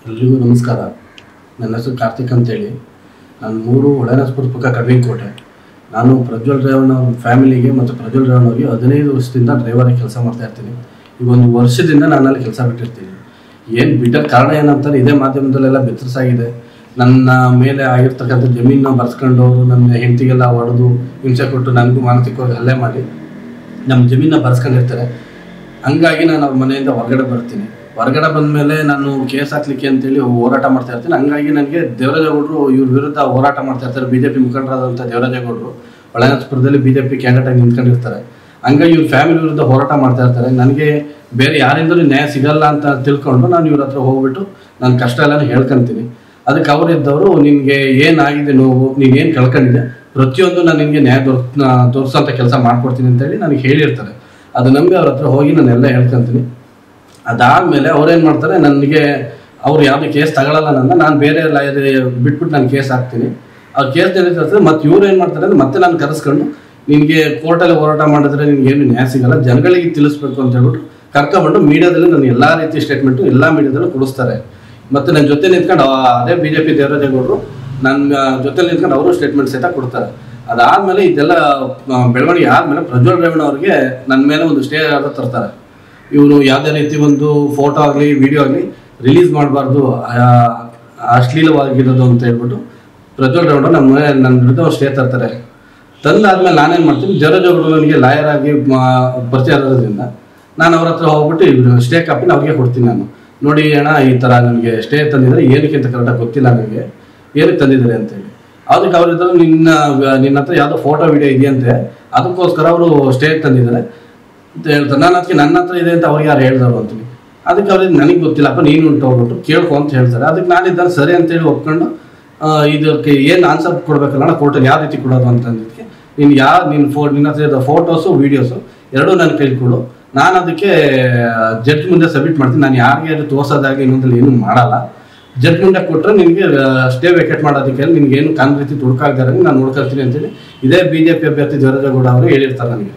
ಎಲ್ರಿಗೂ ನಮಸ್ಕಾರ. ನನ್ನ ಹೆಸರು ಕಾರ್ತಿಕ್ ಅಂತೇಳಿ. ನಾನು 3 ಹೊಳೆನರಸೀಪುರ ಪಕ್ಕ ಕಡವಿನಕೋಟೆ. ನಾನು ಪ್ರಜ್ವಲ್ ರೇವಣ್ಣ ಫ್ಯಾಮಿಲಿಗೆ ಮತ್ತು ಪ್ರಜ್ವಲ್ ರೇವಣ್ಣವ್ರಿಗೆ 15 ವರ್ಷದಿಂದ ಡ್ರೈವರಾಗಿ ಕೆಲಸ ಮಾಡ್ತಾಯಿರ್ತೀನಿ. ಈಗ 1 ವರ್ಷದಿಂದ ನಾನು ಅಲ್ಲಿ ಕೆಲಸ ಬಿಟ್ಟಿರ್ತೀನಿ. ಏನು ಬಿಟ್ಟ ಕಾರಣ ಏನಂತಾರೆ, ಇದೇ ಮಾಧ್ಯಮದಲ್ಲೆಲ್ಲ ಬೆತ್ತರಿಸಾಗಿದೆ. ನನ್ನ ಮೇಲೆ ಆಗಿರ್ತಕ್ಕಂಥ ಜಮೀನನ್ನ ಬರ್ಸ್ಕೊಂಡು ಅವರು ನನ್ನ ಹೆಂಡತಿಗೆಲ್ಲ ಹೊಡೆದು ಹಿಂಸೆ ಕೊಟ್ಟು ನನಗೂ ಮಾನಸಿಕವಾಗಿ ಹಲ್ಲೆ ಮಾಡಿ ನಮ್ಮ ಜಮೀನನ್ನ ಬರ್ಸ್ಕೊಂಡಿರ್ತಾರೆ. ಹಂಗಾಗಿ ನಾನು ಅವ್ರ ಮನೆಯಿಂದ ಹೊರಗಡೆ ಬರ್ತೀನಿ. ಹೊರಗಡೆ ಬಂದಮೇಲೆ ನಾನು ಕೇಸ್ ಹಾಕ್ಲಿಕ್ಕೆ ಅಂತೇಳಿ ಹೋರಾಟ ಮಾಡ್ತಾ ಇರ್ತೀನಿ. ಹಂಗಾಗಿ ನನಗೆ ದೇವರಾಜೇಗೌಡರು ಇವ್ರ ವಿರುದ್ಧ ಹೋರಾಟ ಮಾಡ್ತಾ ಇರ್ತಾರೆ. BJP ಮುಖಂಡರಾದಂಥ ದೇವರಾಜೇಗೌಡರು ಹೊಳೆನರಸೀಪುರದಲ್ಲಿ BJP ಕ್ಯಾಂಡಿಡೇಟ್ ಆಗಿ ನಿಂತ್ಕೊಂಡಿರ್ತಾರೆ. ಹಂಗಾಗಿ ಇವ್ರ ಫ್ಯಾಮಿಲಿ ವಿರುದ್ಧ ಹೋರಾಟ ಮಾಡ್ತಾ ಇರ್ತಾರೆ. ನನಗೆ ಬೇರೆ ಯಾರಿಂದಲೂ ನ್ಯಾಯ ಸಿಗಲ್ಲ ಅಂತ ತಿಳ್ಕೊಂಡು ನಾನು ಇವ್ರ ಹತ್ರ ಹೋಗ್ಬಿಟ್ಟು ನನ್ನ ಕಷ್ಟ ಎಲ್ಲ ಹೇಳ್ಕೊತೀನಿ. ಅದಕ್ಕೆ ಅವರಿದ್ದವರು, ನಿನಗೆ ಏನಾಗಿದೆ ನೋವು, ನೀನೇನು ಕಳ್ಕೊಂಡಿದ್ದೆ, ಪ್ರತಿಯೊಂದು ನಾನು ನಿನಗೆ ನ್ಯಾಯ ತೋರಿಸೋಂಥ ಕೆಲಸ ಮಾಡ್ಕೊಡ್ತೀನಿ ಅಂತೇಳಿ ನನಗೆ ಹೇಳಿರ್ತಾರೆ. ಅದು ನಂಬಿ ಅವ್ರ ಹತ್ರ ಹೋಗಿ ನಾನೆಲ್ಲ ಹೇಳ್ಕೊತೀನಿ. ಅದಾದಮೇಲೆ ಅವ್ರೇನು ಮಾಡ್ತಾರೆ, ನನಗೆ ಅವ್ರು ಯಾವುದೇ ಕೇಸ್ ತಗೊಳ್ಳಲ್ಲ, ನಾನು ಬೇರೆ ಲಾಯರ್ ಬಿಟ್ಬಿಟ್ಟು ನಾನು ಕೇಸ್ ಹಾಕ್ತೀನಿ. ಅವ್ರು ಕೇಸ್ ನಡೀತಿರ್ತದೆ. ಮತ್ತು ಇವ್ರು ಏನು ಮಾಡ್ತಾರೆ ಅಂದರೆ ಮತ್ತೆ ನಾನು ಕರೆಸ್ಕೊಂಡು, ನಿನಗೆ ಕೋರ್ಟಲ್ಲಿ ಹೋರಾಟ ಮಾಡಿದ್ರೆ ನಿನಗೇನು ನ್ಯಾಯ ಸಿಗಲ್ಲ, ಜನಗಳಿಗೆ ತಿಳಿಸ್ಬೇಕು ಅಂತ ಹೇಳ್ಬಿಟ್ಟು ಕರ್ಕೊಬಂದು ಮೀಡಿಯಾದಲ್ಲಿ ನಾನು ಎಲ್ಲ ರೀತಿ ಸ್ಟೇಟ್ಮೆಂಟು ಎಲ್ಲ ಮೀಡಿಯಾದಲ್ಲೂ ಕೊಡಿಸ್ತಾರೆ. ಮತ್ತು ನನ್ನ ಜೊತೆ ನಿಂತ್ಕೊಂಡು ಅದೇ BJP ದೇವರಾಜೇಗೌಡರು ನನ್ನ ಜೊತೆ ನಿಂತ್ಕೊಂಡು ಅವರು ಸ್ಟೇಟ್ಮೆಂಟ್ ಸಹಿತ ಕೊಡ್ತಾರೆ. ಅದಾದಮೇಲೆ ಇದೆಲ್ಲ ಬೆಳವಣಿಗೆ ಆದಮೇಲೆ ಪ್ರಜ್ವಲ್ ರೇವಣ್ಣ ಅವ್ರಿಗೆ ನನ್ನ ಮೇಲೆ ಒಂದು ಸ್ಟೇ ಆರ್ಡರ್ ತರ್ತಾರೆ. ಇವರು ಯಾವುದೇ ರೀತಿ ಒಂದು ಫೋಟೋ ಆಗಲಿ ವಿಡಿಯೋ ಆಗಲಿ ರಿಲೀಸ್ ಮಾಡಬಾರ್ದು, ಅಶ್ಲೀಲವಾಗಿರೋದು ಅಂತ ಹೇಳ್ಬಿಟ್ಟು ಪ್ರಜ್ವಲ್ ರೇವಣ್ಣ ನನ್ನ ವಿರುದ್ಧ ಸ್ಟೇ ತರ್ತಾರೆ. ತಂದಾದ್ಮೇಲೆ ನಾನೇನು ಮಾಡ್ತೀನಿ, ದೇವರಾಜೇಗೌಡರು ನನಗೆ ಲಾಯರ್ ಆಗಿ ಪರಿಚಯ ಇರೋದ್ರಿಂದ ನಾನು ಅವ್ರ ಹತ್ರ ಹೋಗ್ಬಿಟ್ಟು ಸ್ಟೇ ಕಾಪಿನ ಅವ್ರಿಗೆ ಕೊಡ್ತೀನಿ. ನಾನು ನೋಡಿ ಅಣ್ಣ, ಈ ಥರ ನನಗೆ ಸ್ಟೇ ತಂದಿದ್ದಾರೆ, ಏನಕ್ಕೆ ಅಂತ ಕರೆಕ್ಟಾಗಿ ಗೊತ್ತಿಲ್ಲ ನನಗೆ, ಏನಕ್ಕೆ ತಂದಿದ್ದಾರೆ ಅಂತೇಳಿ. ಅದಕ್ಕೆ ಅವರಿದ್ದರು, ನಿನ್ನ ಹತ್ರ ಯಾವುದೋ ಫೋಟೋ ವಿಡಿಯೋ ಇದೆಯಂತೆ, ಅದಕ್ಕೋಸ್ಕರ ಅವರು ಸ್ಟೇ ತಂದಿದ್ದಾರೆ ಅಂತ ಹೇಳ್ತಾರೆ. ನಾನು ಅದಕ್ಕೆ ನನ್ನ ಹತ್ರ ಇದೆ ಅಂತ ಅವ್ರಿಗೆ ಯಾರು ಹೇಳಿದವರು ಅಂತೀನಿ. ಅದಕ್ಕೆ ಅವ್ರಿಗೆ ನನಗೆ ಗೊತ್ತಿಲ್ಲಪ್ಪ, ನೀನು ಉಂಟು ಹೋಗ್ಬಿಟ್ಟು ಕೇಳ್ಕೊ ಅಂತ ಹೇಳ್ತಾರೆ. ಅದಕ್ಕೆ ನಾನಿದ್ದಾನೆ ಸರಿ ಅಂತೇಳಿ ಒಪ್ಕೊಂಡು ಇದಕ್ಕೆ ಏನು ಆನ್ಸರ್ ಕೊಡಬೇಕಲ್ಲ ಕೋರ್ಟಲ್ಲಿ ಯಾವ ರೀತಿ ಕೊಡೋದು ಅಂತಂದಿದ್ದಕ್ಕೆ, ನಿನ್ನ ನಿನ್ನ ಹತ್ರ ಇರೋ ಫೋಟೋಸು ವೀಡಿಯೋಸು ಎರಡೂ ನನ್ನ ಕೈಲಿ ಕೊಡು, ನಾನು ಅದಕ್ಕೆ ಜಡ್ಜ್ ಮುಂದೆ ಸಬ್ಮಿಟ್ ಮಾಡ್ತೀನಿ. ನಾನು ಯಾರಿಗೆ ಅದು ತೋರ್ಸೋದಾಗಿ ಇನ್ನೊಂದಲ್ಲಿ ಏನೂ ಮಾಡಲ್ಲ. ಜಡ್ಜ್ ಮುಂದೆ ಕೊಟ್ಟರೆ ನಿನಗೆ ಸ್ಟೇ ವೇಕೇಟ್ ಮಾಡೋದಕ್ಕೆ ನಿನಗೇನು ಕಾನ್ ರೀತಿ ತುಡುಕಾಗ್ದಾರಂಗೆ ನಾನು ನೋಡ್ಕೊಳ್ತೀನಿ ಅಂತೇಳಿ ಇದೇ BJP ಅಭ್ಯರ್ಥಿ ದೇವರಾಜೇಗೌಡ ಅವರು ಹೇಳಿರ್ತಾರೆ ನನಗೆ.